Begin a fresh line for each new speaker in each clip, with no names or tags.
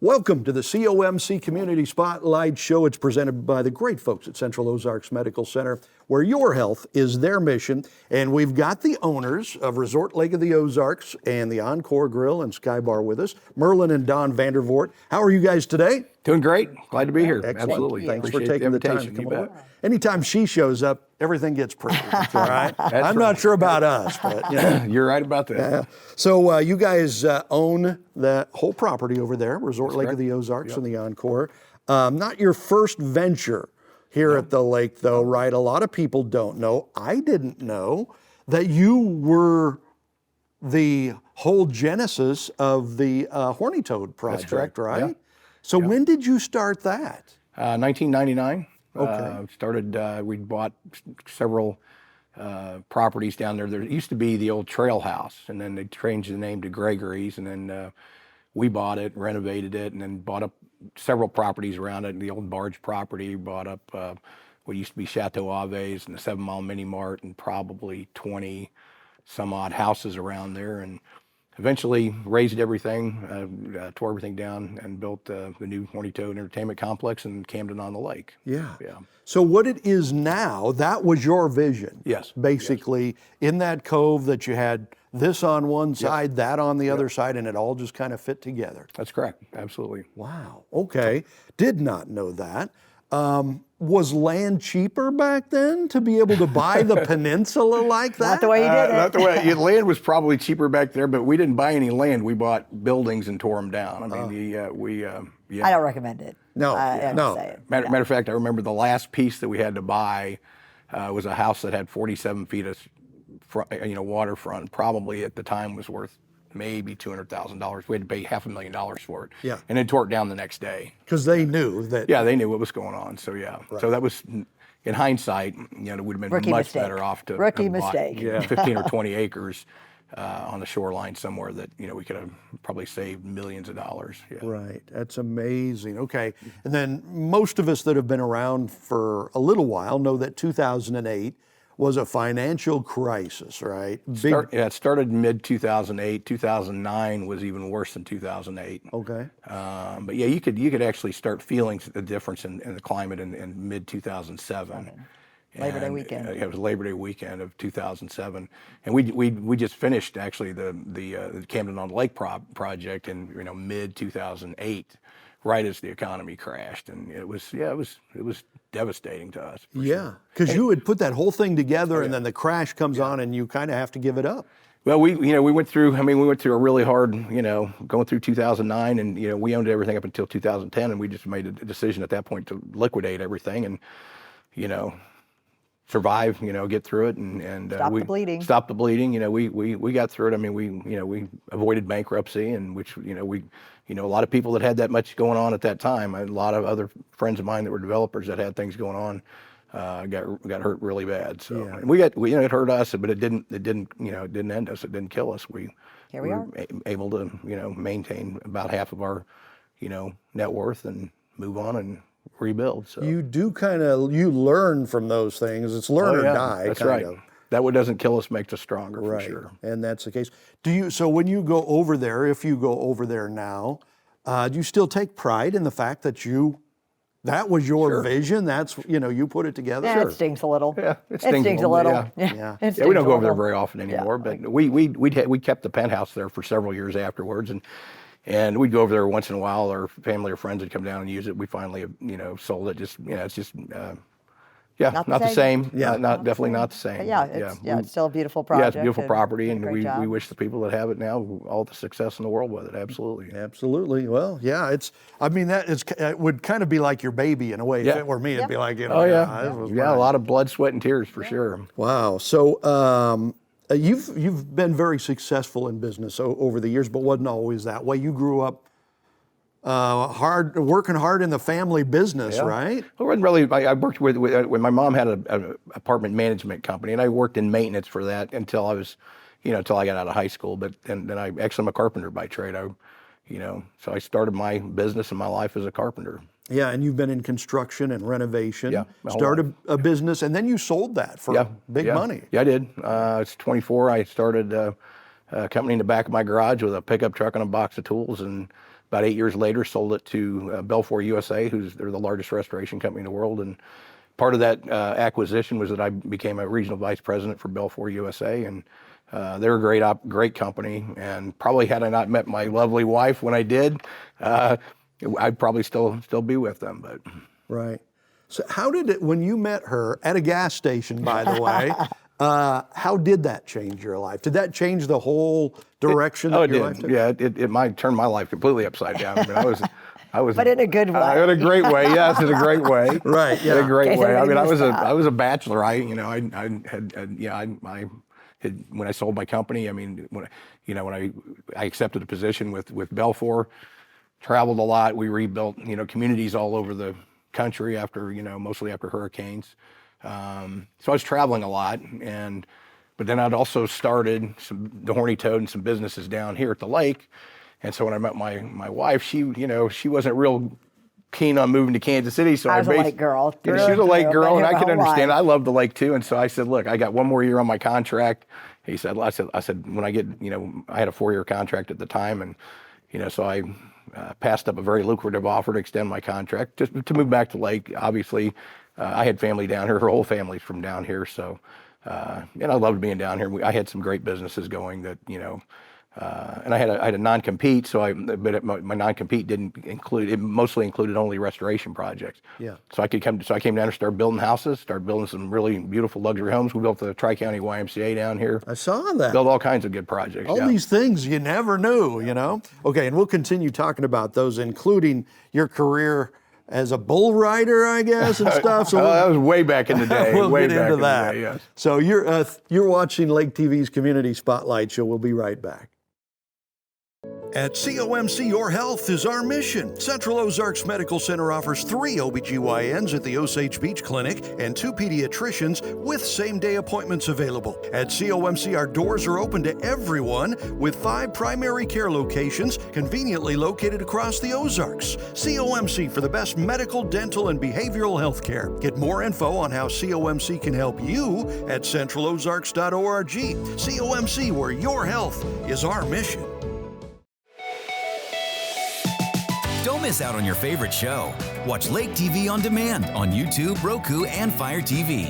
Welcome to the COMC Community Spotlight Show. It's presented by the great folks at Central Ozarks Medical Center, where your health is their mission. And we've got the owners of Resort Lake of the Ozarks and the Encore Grill and Sky Bar with us, Merlin and Don Vandervoort. How are you guys today?
Doing great. Glad to be here.
Excellent.
Absolutely.
Thanks for
Appreciate
taking the time to
invitation.
come
You
over.
bet.
Anytime she shows up, everything gets pretty. That's all right. I'm not
right.
sure about us, but you know.
You're right about that.
So you guys own the whole property over there, Resort Lake of
correct.
the Ozarks and the Encore. Not your first venture here at the lake, though, right? A lot of people don't know. I didn't know that you were the whole genesis of the Horny Toad project,
correct.
right?
Yeah.
So when did you start that?
1999.
Okay.
We bought several properties down there. There used to be the old Trail House, and then they changed the name to Gregory's, and then we bought it, renovated it, and then bought up several properties around it. The old barge property, bought up what used to be Chateau Aves and the 7 Mile Mini Mart, and probably 20 some odd houses around there, and eventually raised everything, tore everything down, and built the new Horny Toad Entertainment Complex in Camden on the Lake.
Yeah.
Yeah.
So what it is now, that was your vision.
Yes.
Basically, in that cove that you had this on one side, that on the other side, and it all just kind of fit together.
That's correct. Absolutely.
Wow. Okay. Did not know that. Was land cheaper back then to be able to buy the peninsula like that?
Not the way you did it.
Not the way. Land was probably cheaper back there, but we didn't buy any land. We bought buildings and tore them down. I mean,
I don't recommend it.
No,
I have to
no.
say it.
Matter of fact, I remember the last piece that we had to buy was a house that had 47 feet of waterfront. Probably at the time was worth maybe $200,000. We had to pay $500,000 for it.
Yeah.
And then tore it down the next day.
Because they knew that.
Yeah, they knew what was going on. So yeah. So that was, in hindsight, it would have been
Rookie
much
mistake.
better off to
Rookie
have bought,
mistake.
15 or 20 acres on the shoreline somewhere that we could have probably saved millions of dollars. Yeah.
Right. That's amazing. Okay. And then most of us that have been around for a little while know that 2008 was a financial crisis, right?
It started mid 2008. 2009 was even worse than 2008.
Okay.
But yeah, you could actually start feeling the difference in the climate in mid 2007.
Labor Day weekend.
It was Labor Day weekend of 2007, and we just finished actually the Camden on the Lake project in mid 2008, right as the economy crashed, and it was devastating to us.
Yeah, because you had put that whole thing together, and then the crash comes on, and you kind of have to give it up.
Well, we went through. we went through a really hard, going through 2009, and we owned everything up until 2010, and we just made a decision at that point to liquidate everything, and survive, get through it, and
Stop the bleeding.
Stop the bleeding. We got through it. I mean, we avoided bankruptcy, and which a lot of people that had that much going on at that time. A lot of other friends of mine that were developers that had things going on got hurt really bad. So and it hurt us, but it didn't end us. It didn't kill us.
Here we are.
Able to maintain about half of our net worth and move on and rebuild. So
You do you learn from those things. It's learn or die.
That's
kind
right.
of.
That what doesn't kill us makes us stronger, for
Right.
sure.
And that's the case. So when you go over there, if you go over there now, do you still take pride in the fact that that was your vision? That's, you put it together?
Yeah, it stings a little.
Yeah,
it stings a little.
Yeah.
It
Yeah, we don't
stings
go
a
over there
little.
very often anymore, but we kept the penthouse there for several years afterwards, and we'd go over there once in a while. Our family or friends would come down and use it. We finally, sold it. Just, it's just, not the same.
Yeah.
Definitely not the same.
But yeah, it's still a beautiful project.
Yeah, it's a beautiful property,
did a
and
great
we
job.
wish the people that have it now all the success in the world with it. Absolutely.
Absolutely. Well, yeah, it would kind of be like your baby in a way. If it were me, it'd be like,
Oh yeah,
this was
a
mine.
lot of blood, sweat, and tears for sure.
Wow. So you've been very successful in business over the years, but wasn't always that way. You grew up working hard in the family business, right?
Well, it wasn't really. I worked with when my mom had an apartment management company, and I worked in maintenance for that until I was, until I got out of high school. But then I'm a carpenter by trade. So I started my business and my life as a carpenter.
Yeah, and you've been in construction and renovation.
Yeah, my whole
started a business, and then you sold that for big money.
Yeah, I did. I was 24. I started company in the back of my garage with a pickup truck and a box of tools, and about 8 years later sold it to Belfour USA, they're the largest restoration company in the world. And part of that acquisition was that I became a regional vice president for Belfour USA, and they're a great company. And probably had I not met my lovely wife when I did, I'd probably still be with them. But
right. So how did it, when you met her at a gas station, by the way, how did that change your life? Did that change the whole direction that your life took?
Yeah, it might turn my life completely upside down. I mean, I was,
But in a good way.
In a great way, yes, in a great way.
Right, yeah.
In a great
In case
way. I mean,
anybody
I
missed
was a bachelor. I when I sold my company, I mean, when I accepted a position with Belfour, traveled a lot. We rebuilt, communities all over the country after, mostly after hurricanes. So I was traveling a lot, but then I'd also started the Horny Toad and some businesses down here at the lake. And so when I met my wife, she wasn't real keen on moving to Kansas City. So
I was a lake girl.
She was a lake girl, and I could understand.
Life.
I love the lake too. And so I said, look, I got one more year on my contract. I said, when I get, I had a 4-year contract at the time, and so I passed up a very lucrative offer to extend my contract just to move back to Lake. Obviously, I had family down here. Her whole family's from down here, so and I loved being down here. I had some great businesses going that and I had a non-compete. But my non-compete didn't include. It mostly included only restoration projects.
Yeah.
So I came down and started building houses. Started building some really beautiful luxury homes. We built the Tri-County YMCA down here.
I saw that.
Built all kinds of good projects.
All these things you never knew, Okay, and we'll continue talking about those, including your career as a bull rider, I guess, and stuff. So
that was way back in the day.
we'll
way
get
back
into
in
that.
The day, yes.
So you're watching Lake TV's Community Spotlight Show. We'll be right back. At COMC, your health is our mission. Central Ozarks Medical Center offers 3 OBGYNs at the Osage Beach Clinic and 2 pediatricians with same-day appointments available. At COMC, our doors are open to everyone with 5 primary care locations conveniently located across the Ozarks. COMC for the best medical, dental, and behavioral health care. Get more info on how COMC can help you at centralozarks.org. COMC, where your health is our mission.
Don't miss out on your favorite show. Watch Lake TV on demand on YouTube, Roku, and Fire TV.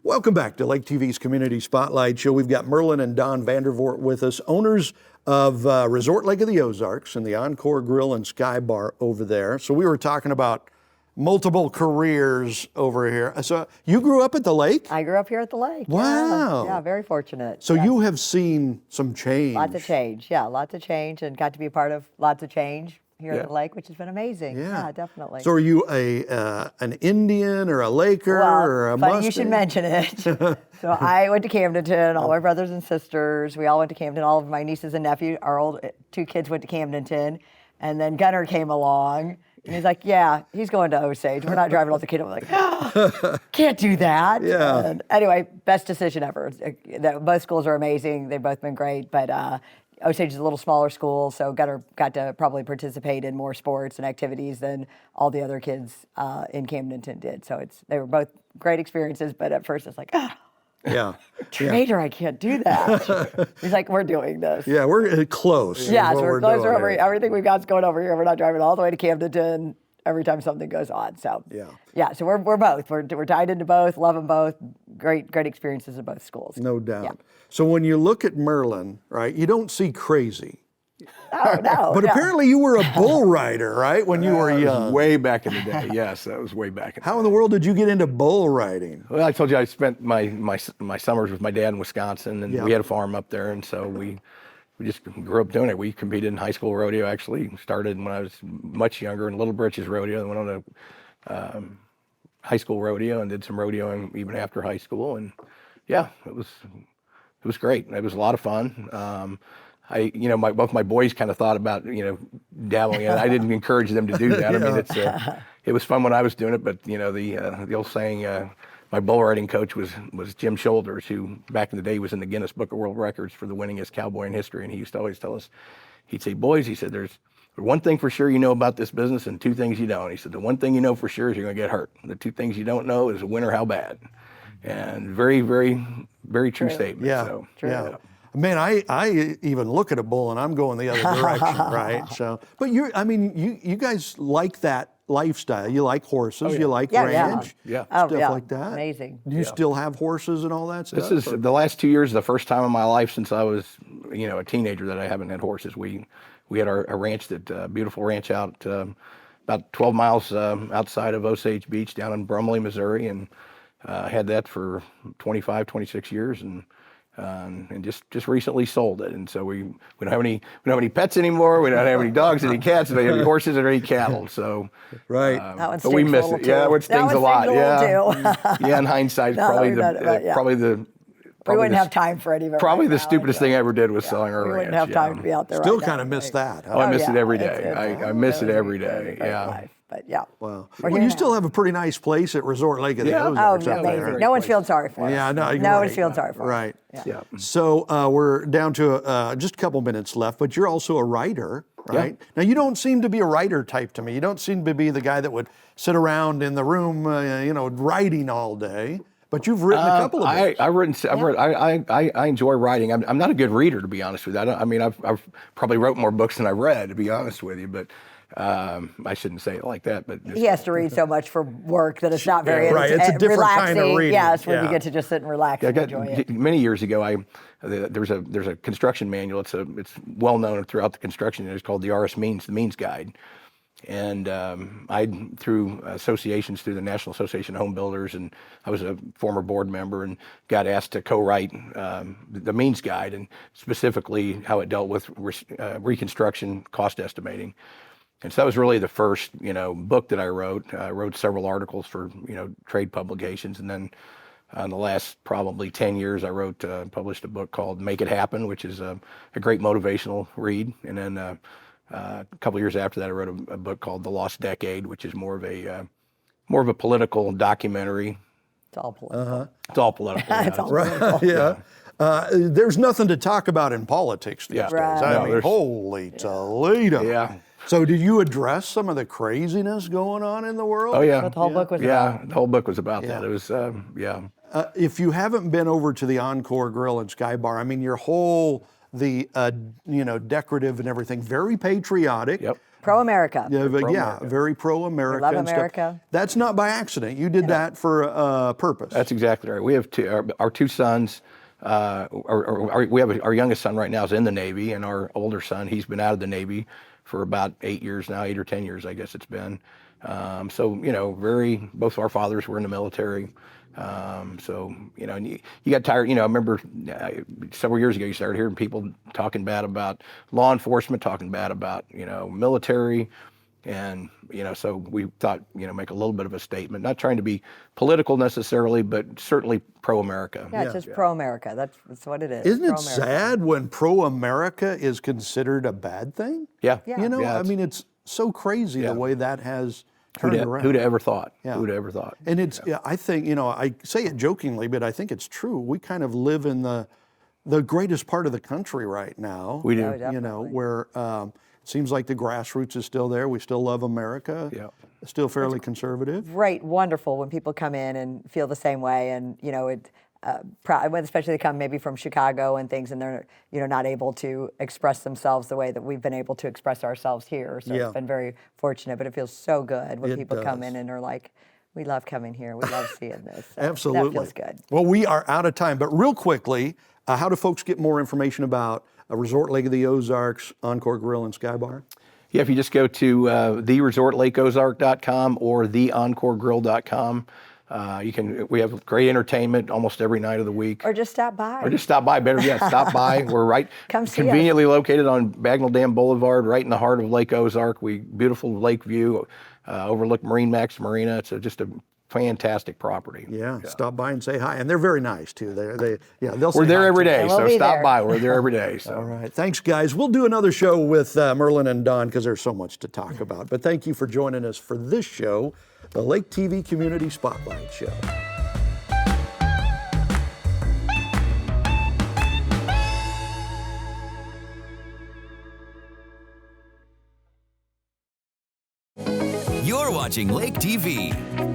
Welcome back to Lake TV's Community Spotlight Show. We've got Merlin and Don Vandervoort with us, owners of Resort Lake of the Ozarks and the Encore Grill and Sky Bar over there. So we were talking about multiple careers over here. So you grew up at the lake?
I grew up here at the lake.
Wow.
Yeah, very fortunate.
So
yes.
you have seen some change.
Lots of change. Yeah, lots of change, and got to be a part of lots of change here at the lake, which has been amazing. Yeah, definitely.
So are you an Indian or a Laker or a
funny
Mustang?
you should mention it. So I went to Camdenton. All my brothers and sisters, we all went to Camden. All of my nieces and nephews, our 2 kids went to Camdenton. And then Gunnar came along. And he's like, yeah, he's going to Osage. We're not driving all the kids. I'm like, oh, can't do that.
Yeah.
And anyway, best decision ever. Both schools are amazing. They've both been great. But Osage is a little smaller school, so Gunnar got to probably participate in more sports and activities than all the other kids in Camdenton did. So they were both great experiences. But at first, it's like, traitor, I can't do that. He's like, we're doing this.
Yeah, we're close.
Yeah, so we're closer
doing
over.
here.
Everything we've got's going over here. We're not driving all the way to Camdenton every time something goes on. So yeah. So we're both. We're tied into both. Love them both. Great experiences at both schools.
No doubt.
Yeah.
So when you look at Merlin, right, you don't see crazy.
Oh no.
But apparently you were a bull rider, right, when you were
That was
young.
way back in the day. Yes, that was way back in the
How in the world did you get into bull riding?
Well, I told you I spent my summers with my dad in Wisconsin, and we had a farm up there, and so we just grew up doing it. We competed in high school rodeo. Actually, started when I was much younger in Little Britches rodeo, and went on a high school rodeo and did some rodeoing even after high school. And yeah, it was great. It was a lot of fun. Both my boys kind of thought about, dabbling in it. I didn't encourage them to do that. I mean, it was fun when I was doing it, but the old saying, my bull riding coach was Jim Shoulders, who back in the day was in the Guinness Book of World Records for the winningest cowboy in history. And he used to always tell us, he'd say, boys, he said, there's one thing for sure you know about this business and two things you don't. He said, the one thing you know for sure is you're going to get hurt. The two things you don't know is when or how bad. And very, very, very true statement.
Yeah,
So,
yeah. Man, I even look at a bull and I'm going the other direction, right? So, but you guys like that lifestyle. You like horses, you like ranch, stuff like that.
Amazing.
Do you still have horses and all that stuff?
This is the last 2 years, the first time in my life since I was, a teenager that I haven't had horses. We had a ranch, beautiful ranch out about 12 miles outside of Osage Beach down in Brumley, Missouri, and had that for 25, 26 years, and just recently sold it. And so we don't have any pets anymore. We don't have any dogs, any cats, we don't have any horses or any cattle. So
right.
That one
but we miss it. Yeah, it stings a lot. Yeah, in hindsight, probably the.
We wouldn't have time for any of it.
Probably the stupidest thing I ever did was selling our ranch.
We wouldn't have time to be out there.
Still
right
kind
now,
of miss that. Huh?
Oh, I miss it every day.
It's
I miss it every day. Yeah.
Life, but yeah.
Wow. Well, you still have a pretty nice place at Resort Lake of the Ozarks.
Oh, amazing. No one's feeling sorry for us.
Yeah, no,
no one's feeling sorry for us.
Right.
Yeah.
So we're down to just a couple minutes left, but you're also a writer, right? Yeah. Now, you don't seem to be a writer type to me. You don't seem to be the guy that would sit around in the room, writing all day. But you've written a couple of books.
I enjoy writing. I'm not a good reader, to be honest with you. I've probably wrote more books than I've read, to be honest with you. But I shouldn't say it like that. But
he has to read so much for work that it's not very
It's a different
relaxing.
kind of reading.
Yes, when you get to just sit and relax and enjoy it.
Many years ago, there's a construction manual. It's well known throughout the construction industry. It's called the RS Means, the Means Guide. And through associations, through the National Association of Home Builders, and I was a former board member and got asked to co-write the Means Guide, and specifically how it dealt with reconstruction cost estimating. And so that was really the first, book that I wrote. I wrote several articles for, trade publications, and then in the last probably 10 years, I published a book called Make It Happen, which is a great motivational read, and then. A couple of years after that, I wrote a book called The Lost Decade, which is more of a political documentary.
It's all political.
It's all political.
It's all political.
Yeah. There's nothing to talk about in politics these days.
Right.
I mean, holy Toledo.
Yeah.
So did you address some of the craziness going on in the world?
Oh, yeah.
That's what the whole book was about.
Yeah, the whole book was about that. It was,
if you haven't been over to the Encore Grill and Sky Bar, I mean, your whole... decorative and everything, very patriotic.
Yep.
Pro-America.
Yeah, very pro-America.
Love
and
America.
Stuff. That's not by accident. You did that for a purpose.
That's exactly right. We have our two sons. We have our youngest son right now is in the Navy, and our older son, he's been out of the Navy for about 8 years now, 8 or 10 years, I guess it's been. Both of our fathers were in the military. You got tired. I remember several years ago, you started hearing people talking bad about law enforcement, talking bad about, military. And, so we thought, make a little bit of a statement, not trying to be political necessarily, but certainly pro-America.
Yeah, it's just pro-America. That's what it is.
Isn't it sad when pro-America is considered a bad thing?
Yeah.
It's so crazy the way that has turned around.
Who'd have ever thought?
Yeah.
Who'd have ever thought?
And I think, I say it jokingly, but I think it's true. We kind of live in the greatest part of the country right now.
We do.
Where it seems like the grassroots is still there. We still love America.
Yeah.
Still fairly conservative.
Right, wonderful when people come in and feel the same way, and especially they come maybe from Chicago and things, and they're not able to express themselves the way that we've been able to express ourselves here. So it's been very fortunate, but it feels so good when people come in and are like, we love coming here, we love seeing this. So
Absolutely.
That feels good.
Well, we are out of time, but real quickly, how do folks get more information about Resort Lake of the Ozarks, Encore Grill and Sky Bar?
Yeah, if you just go to theresortlakeozark.com or theencoregrill.com. We have great entertainment almost every night of the week.
Or just stop by.
Better yet, stop by. We're right
Come see
conveniently located on Bagnell Dam Boulevard, right in the heart of Lake Ozark. Beautiful lake view, overlook Marine Max Marina. It's just a fantastic property.
Yeah, stop by and say hi. And they're very nice too. They'll
We're there every day, so stop
there.
by. We're there every day. So.
All right. Thanks, guys. We'll do another show with Merlin and Don because there's so much to talk about. But thank you for joining us for this show, the Lake TV Community Spotlight Show.
watching Lake TV.